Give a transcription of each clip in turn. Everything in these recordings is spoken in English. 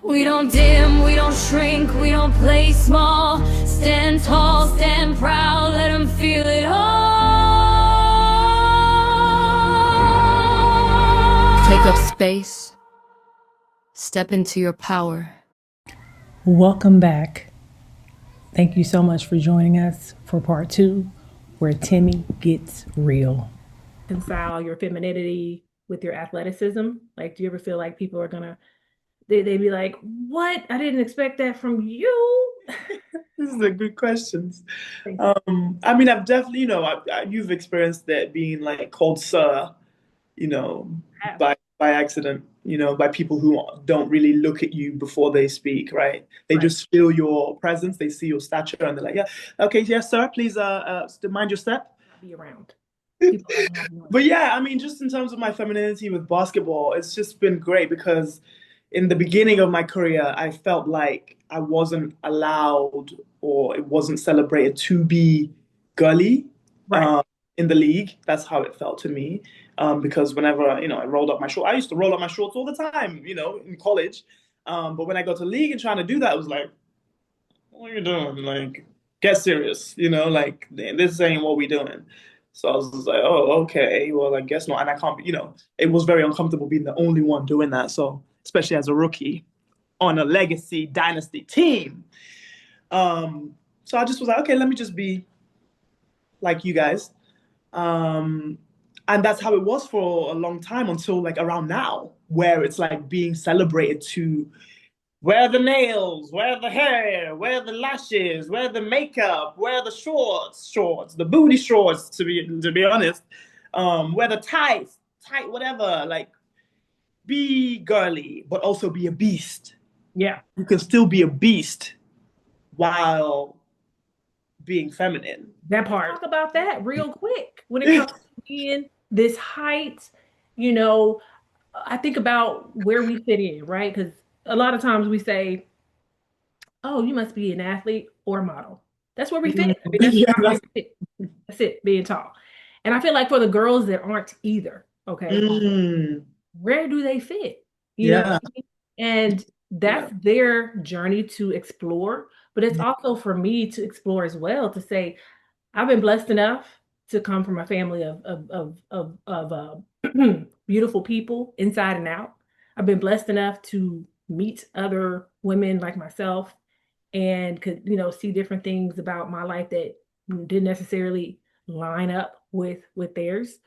We don't dim, we don't shrink, we don't play small. Stand tall, stand proud, let them feel it all. Take up space, step into your power. Welcome back. Thank you so much for joining us for part 2, where Temi gets real. Reconcile your femininity with your athleticism. Like, do you ever feel like people are gonna they be like, what? I didn't expect that from you. This is a good question. I mean, I've definitely, you've experienced that being like called sir, by accident, by people who don't really look at you before they speak, right? They just feel your presence, they see your stature, and they're like, yeah, okay, yes, sir, please, mind your step. Be around. But yeah, I mean, just in terms of my femininity with basketball, it's just been great because in the beginning of my career, I felt like I wasn't allowed or it wasn't celebrated to be girly in the league. That's how it felt to me. Because whenever, I rolled up my shorts, I used to roll up my shorts all the time, in college. But when I got to league and trying to do that, it was like, what are you doing? Like, get serious, like this ain't what we doing. So I was just like, oh, okay, well, I guess not. And I can't, it was very uncomfortable being the only one doing that. So especially as a rookie on a legacy dynasty team. So I just was like, okay, let me just be like you guys. And that's how it was for a long time until like around now, where it's like being celebrated to wear the nails, wear the hair, wear the lashes, wear the makeup, wear the shorts, the booty shorts, to be honest. Wear the tight, whatever. Like, be girly, but also be a beast. Yeah. You can still be a beast while being feminine. That part. Talk about that real quick. When it comes to being this height, I think about where we fit in, right? Because a lot of times we say, oh, you must be an athlete or a model. That's where we fit. That's it, being tall. And I feel like for the girls that aren't either, okay, where do they fit? You know what I mean? And that's their journey to explore. But it's also for me to explore as well, to say, I've been blessed enough to come from a family of beautiful people inside and out. I've been blessed enough to meet other women like myself and could, see different things about my life that didn't necessarily line up with theirs.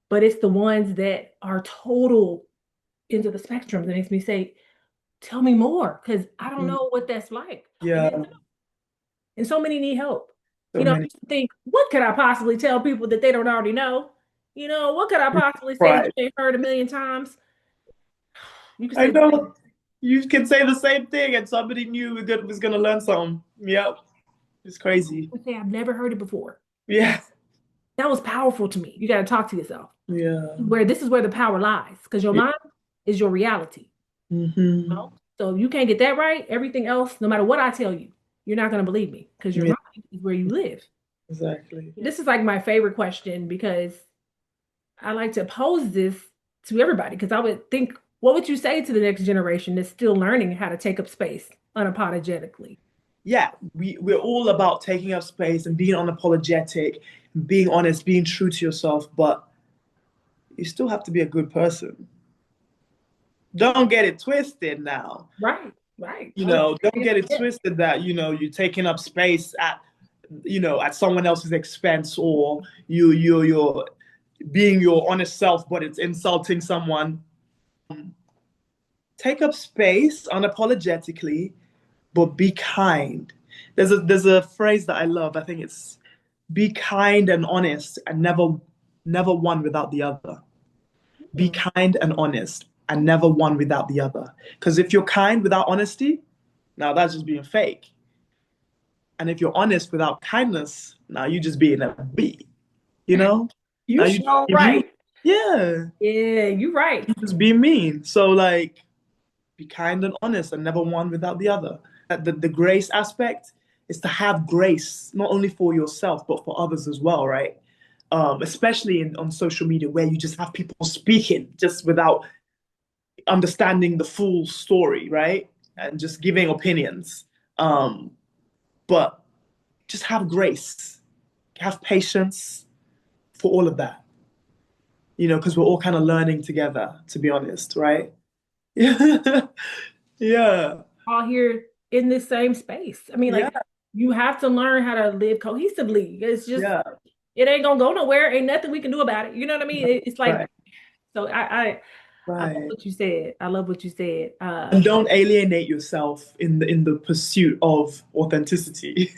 But it's the ones that are total into the spectrum that makes me say, tell me more, because I don't know what that's like. Yeah. And so many need help. I used to think, what could I possibly tell people that they don't already know? What could I possibly say that they've heard a million times? I know. You can say the same thing and somebody new was going to learn something. Yep. It's crazy. Okay, I've never heard it before. Yeah. That was powerful to me. You got to talk to yourself. Yeah. This is where the power lies, because your mind is your reality. Mm-hmm. So if you can't get that right, everything else, no matter what I tell you, you're not going to believe me, because your mind is where you live. Exactly. This is like my favorite question, because I like to pose this to everybody, because I would think, what would you say to the next generation that's still learning how to take up space unapologetically? Yeah, we're all about taking up space and being unapologetic, being honest, being true to yourself, but you still have to be a good person. Don't get it twisted now. Right. Don't get it twisted that, you're taking up space at someone else's expense, or you're being your honest self, but it's insulting someone. Take up space unapologetically, but be kind. There's a phrase that I love. I think it's be kind and honest, and never one without the other. Be kind and honest, and never one without the other. Because if you're kind without honesty, now that's just being fake. And if you're honest without kindness, now you're just being a B. You're right. Yeah. Yeah, you're right. You're just being mean. So like, be kind and honest, and never one without the other. The grace aspect is to have grace, not only for yourself, but for others as well, right? Especially on social media, where you just have people speaking just without understanding the full story, right? and just giving opinions. But just have grace, have patience for all of that, because we're all kind of learning together, to be honest, right? Yeah. Yeah. All here in this same space. I mean, Yeah. like you have to learn how to live cohesively. It's just Yeah. it ain't gonna go nowhere. Ain't nothing we can do about it. You know what I mean? It's like Right. so. I love Right. what you said. I love what you said. And don't alienate yourself in the pursuit of authenticity.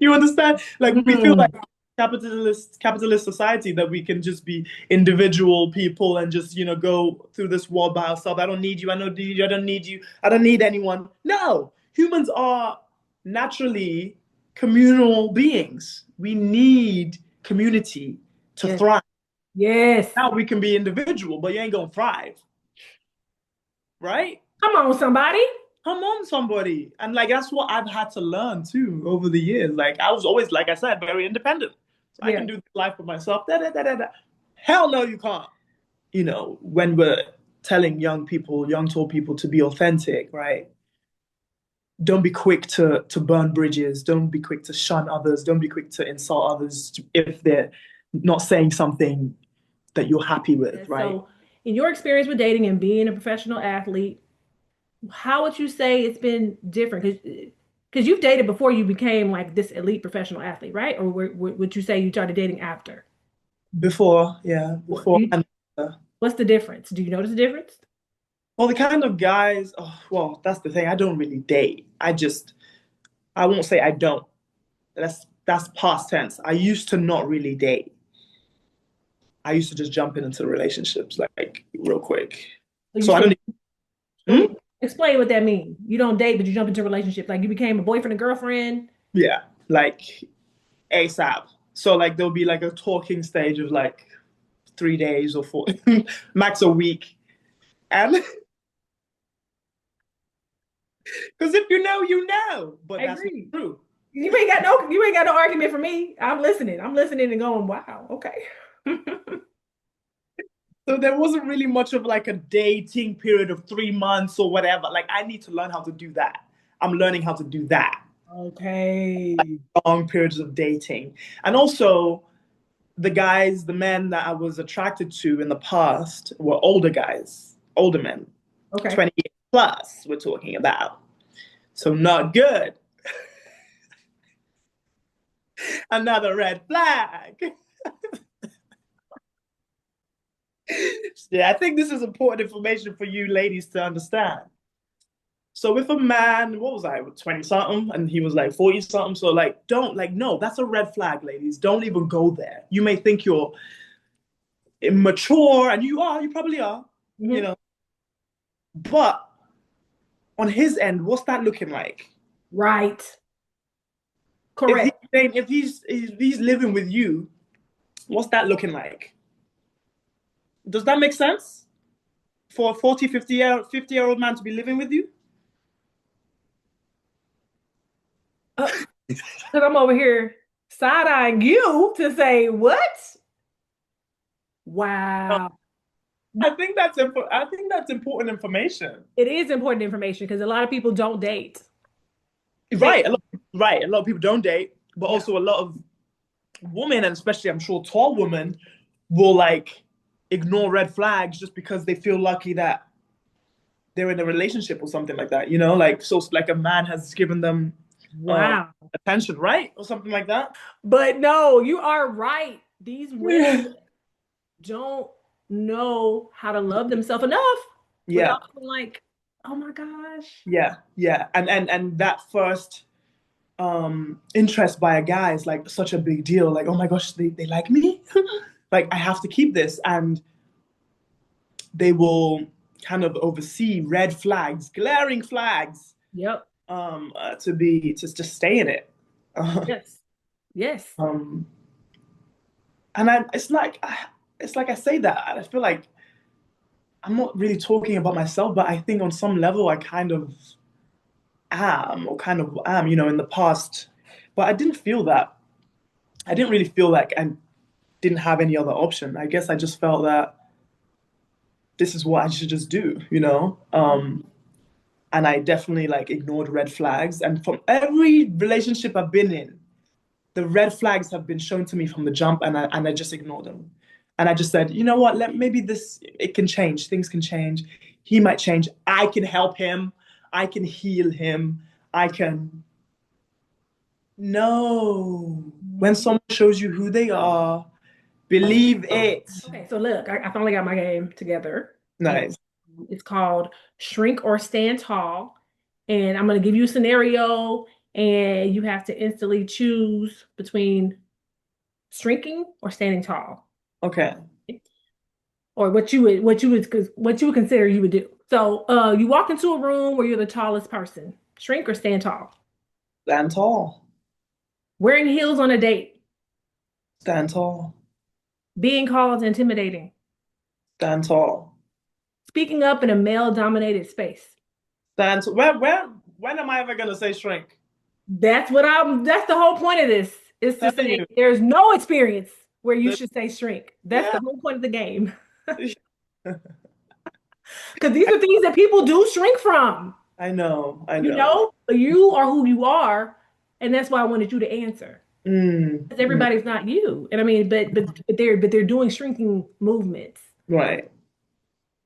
You understand? Like we feel like Mm, capitalist society that we can just be individual people and just go through this world by ourselves. I don't need you. I don't need you. I don't need you. I don't need anyone. No, humans are naturally communal beings. We need community to yes. thrive. Yes. Now we can be individual, but you ain't gonna thrive, right? Come on, somebody. Come on, somebody. And like that's what I've had to learn too over the years. Like I was always, like I said, very independent. So I Yeah. can do life for myself. Da, da, da, da, da. Hell no, you can't. When we're telling young people, young tall people to be authentic, right? Don't be quick to burn bridges. Don't be quick to shun others. Don't be quick to insult others if they're not saying something that you're happy with, right? So, in your experience with dating and being a professional athlete, how would you say it's been different? Because you've dated before you became like this elite professional athlete, right? Or would you say you started dating after? Before, yeah, What, do before you, and what's the difference? Do you notice the difference? well, the kind of guys, well, that's the thing. I don't really date. I won't say I don't. That's past tense. I used to not really date. I used to just jump into relationships like real quick. So you So I say, don't. Hmm? so explain what that means. You don't date, but you jump into a relationship. Like you became a boyfriend and girlfriend. Yeah, like ASAP. So like there'll be like a talking stage of like 3 days or four, max a week, and because if you know, you know. But I that's not agree. true. You ain't got no argument for me. I'm listening. I'm listening and going, wow, okay. So there wasn't really much of like a dating period of 3 months or whatever. Like I need to learn how to do that. I'm learning how to do that. Okay. Long periods of dating. And also the men that I was attracted to in the past were older guys, older men, Okay. 20 years plus we're talking about. So not good. Another red flag. Yeah, I think this is important information for you ladies to understand. So if a man, what was I, 20 something, and he was like 40 something, so like, don't, like, no, that's a red flag, ladies. Don't even go there. You may think you're immature, and you probably are, you Mhm. know, but on his end, what's that looking like? Right. If he's Correct. if he's living with you, what's that looking like? Does that make sense? For a 40, 50-year-old man to be living with you? Because I'm over here side-eyeing you to say, what? Wow. I think that's important information. It is important information because a lot of people don't date. They, Right, a lot of people don't date, but yeah. also a lot of women, and especially I'm sure tall women, will like ignore red flags just because they feel lucky that they're in a relationship or something like that. Like so, like a man has given them um, Wow. attention, right, or something like that. But no, you are right. These women Yeah, don't know how to love themselves enough yeah, without feeling like, oh my gosh. yeah. And that first interest by a guy is like such a big deal. Like, oh my gosh, they like me. Like I have to keep this, and they will kind of oversee red flags, glaring flags, Yep. to just stay in it. Yes. Yes. um, and it's like I say that, and I feel like I'm not really talking about myself, but I think on some level I kind of am, in the past. But I didn't feel that. I didn't really feel like I didn't have any other option. I guess I just felt that this is what I should just do. and I definitely like ignored red flags. And from every relationship I've been in, the red flags have been shown to me from the jump, and I just ignored them. And I just said, you know what? Maybe this it can change. Things can change. He might change. I can help him. I can heal him. I can. No. When someone shows you who they are, believe it. Okay, so look, I finally got my game together. Nice. It's called Shrink or Stand Tall. And I'm going to give you a scenario, and you have to instantly choose between shrinking or standing tall, Okay. or what you would consider you would do. So, you walk into a room where you're the tallest person. Shrink or stand tall. Stand tall. Wearing heels on a date. Stand tall. Being called intimidating. Stand tall. Speaking up in a male-dominated space. Stand tall. When am I ever gonna say shrink? That's the whole point of this, is to Telling say you. there's no experience where you The- should say shrink. That's Yeah. the whole point of the game. Because these are things that people do shrink from. I know. But you are who you are, and that's why I wanted you to answer. Because everybody's not you. And I mean, but they're doing shrinking movements. Right.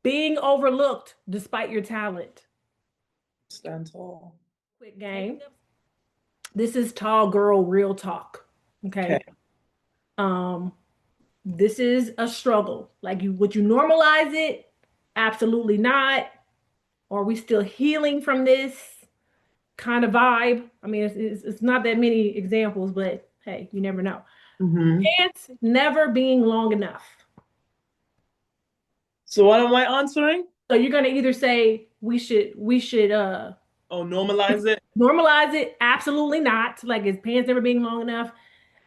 Being overlooked despite your talent. Stand tall. Quick game. This is tall girl real talk. Okay. Okay. This is a struggle. Like, would you normalize it? Absolutely not. Are we still healing from this kind of vibe? I mean, it's not that many examples, but hey, you never know. Pants never being long enough. So what am I answering? So you're gonna either say we should Oh, normalize it. normalize it. Absolutely not. Like, is pants never being long enough?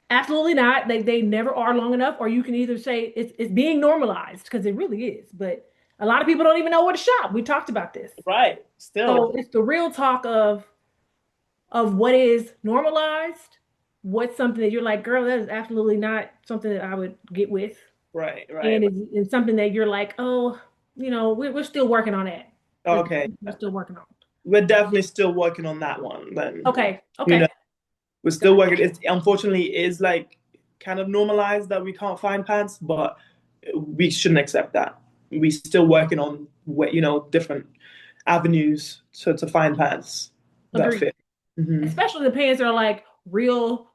Absolutely not. They never are long enough. Or you can either say it's being normalized, because it really is. But a lot of people don't even know where to shop. We talked about this. Right. So Still. it's the real talk of what is normalized, what's something that you're like, girl, that is absolutely not something that I would get with. Right. And it's something that you're like, oh, we're still working on that. Okay. We're still working on. We're definitely still working on that one then. Okay. You Okay. know, we're still working. It's unfortunately is like kind of normalized that we can't find pants, but we shouldn't accept that. We still working on different avenues to find pants that Agreed. fit. Especially the pants that are like real,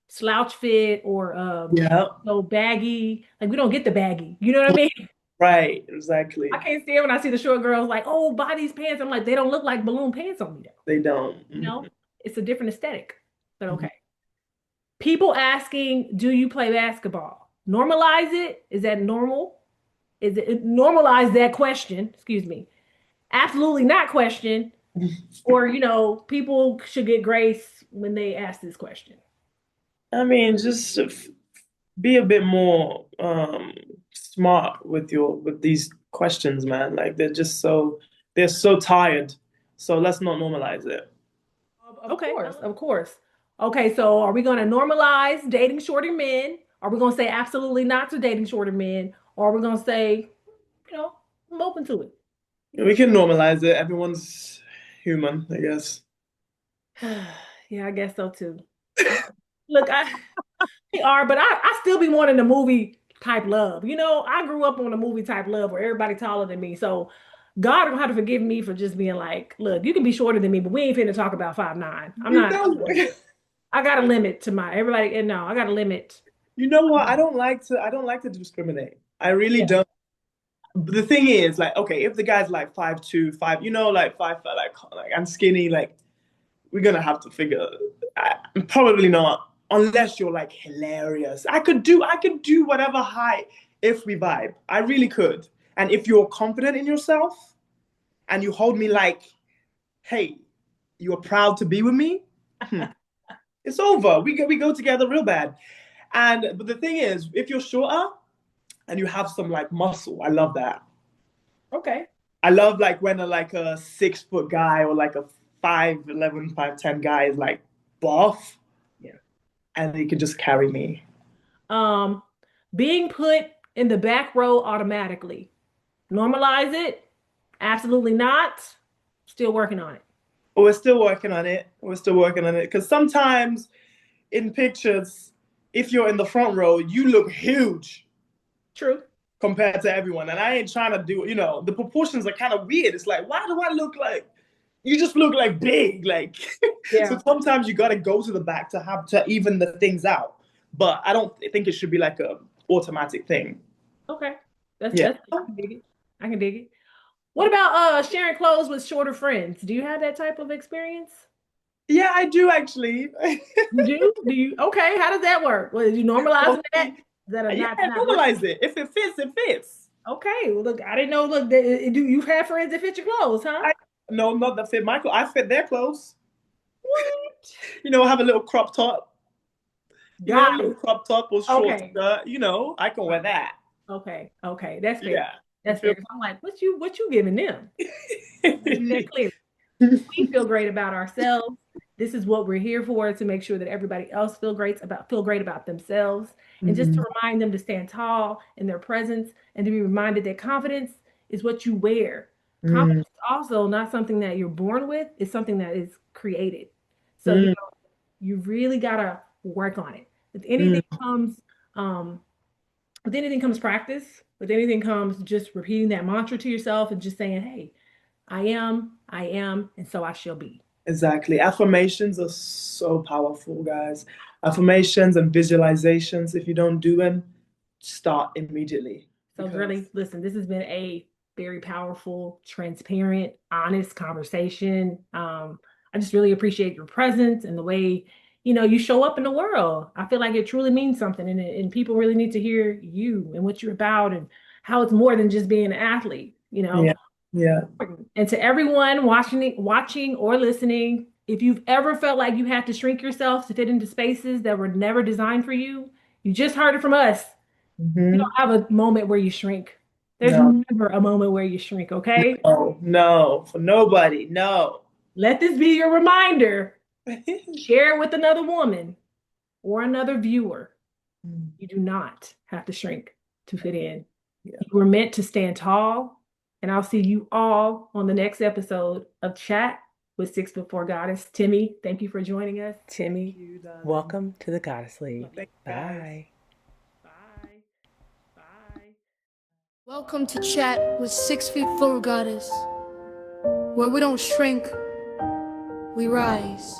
slouch fit or Yeah. baggy. Like, we don't get the baggy. You know what I mean? Right. Exactly. I can't stand when I see the short girls like, oh, buy these pants. I'm like, they don't look like balloon pants on me though. They don't. It's a different aesthetic. But okay. People asking, do you play basketball? Normalize it. Is that normal? Normalize that question? Excuse me. Absolutely not question. Or, people should get grace when they ask this question. I mean, just be a bit more smart with these questions, man. Like they're so tired. So let's not normalize it. Of course. Okay, so are we going to normalize dating shorter men? Are we going to say absolutely not to dating shorter men? Or are we going to say, I'm open to it? We can normalize it. Everyone's human, I guess. Yeah, I guess so too. Look, they are, but I still be wanting the movie type love. I grew up on a movie type love where everybody taller than me. So God don't have to forgive me for just being like, look, you can be shorter than me, but we ain't finna talk about 5'9". I'm not. I got a limit to my everybody, and no, I got a limit. You know what? I don't like to discriminate. I really don't. But the thing is, like, okay, if the guy's like 5'2", like 5'5", like I'm skinny, like we're gonna have to figure. Probably not, unless you're like hilarious. I could do whatever height if we vibe. I really could. And if you're confident in yourself, and you hold me like, hey, you're proud to be with me. It's over. We go together real bad. But the thing is, if you're shorter and you have some like muscle, I love that. Okay. I love like when like a 6-foot guy or like a 5'11", 5'10" guy is like buff. Yeah. And he can just carry me. Being put in the back row automatically. Normalize it. Absolutely not. Still working on it. But we're still working on it. We're still working on it. Because sometimes in pictures, if you're in the front row, you look huge. True. Compared to everyone. And I ain't trying to do, the proportions are kind of weird. It's like, why do I look like, you just look like big? Like, Yeah. So sometimes you got to go to the back to even the things out. But I don't think it should be like a automatic thing. Okay. I can dig it. I can dig it. What about sharing clothes with shorter friends? Do you have that type of experience? Yeah, I do actually. You do? Do you? Okay. How does that work? Well, did you normalize that? Yeah, normalize it. If it fits, it fits. Okay. Well, look, I didn't know. Look, do you have friends that fit your clothes, huh? No, not that fit my clothes. I fit their clothes. What? I have a little crop top. A little crop top or short skirt. I can wear that. Okay. That's fair. Yeah. That's fair. I'm like, what you giving them? That clear. We feel great about ourselves. This is what we're here for, to make sure that everybody else feel great about themselves, and just to remind them to stand tall in their presence, and to be reminded that confidence is what you wear. Confidence is also not something that you're born with, it's something that is created. So you really gotta work on it. With anything comes practice. With anything comes just repeating that mantra to yourself and just saying, hey, I am, and so I shall be. Exactly. Affirmations are so powerful, guys. Affirmations and visualizations, if you don't do them, start immediately. So really, listen, this has been a very powerful, transparent, honest conversation. I just really appreciate your presence and the way, you show up in the world. I feel like it truly means something, and people really need to hear you and what you're about, and how it's more than just being an athlete, Yeah. And to everyone watching or listening, if you've ever felt like you had to shrink yourself to fit into spaces that were never designed for you, you just heard it from us. You don't have a moment where you shrink. There's never a moment where you shrink, okay? No, for nobody. No. Let this be your reminder. Share it with another woman or another viewer. You do not have to shrink to fit in. You were meant to stand tall. And I'll see you all on the next episode of Chat with 6'4" Goddess. Temi, thank you for joining us. Temi, welcome to the Goddess League. Bye. Bye. Welcome to Chat with 6'4" Goddess, where we don't shrink, we rise.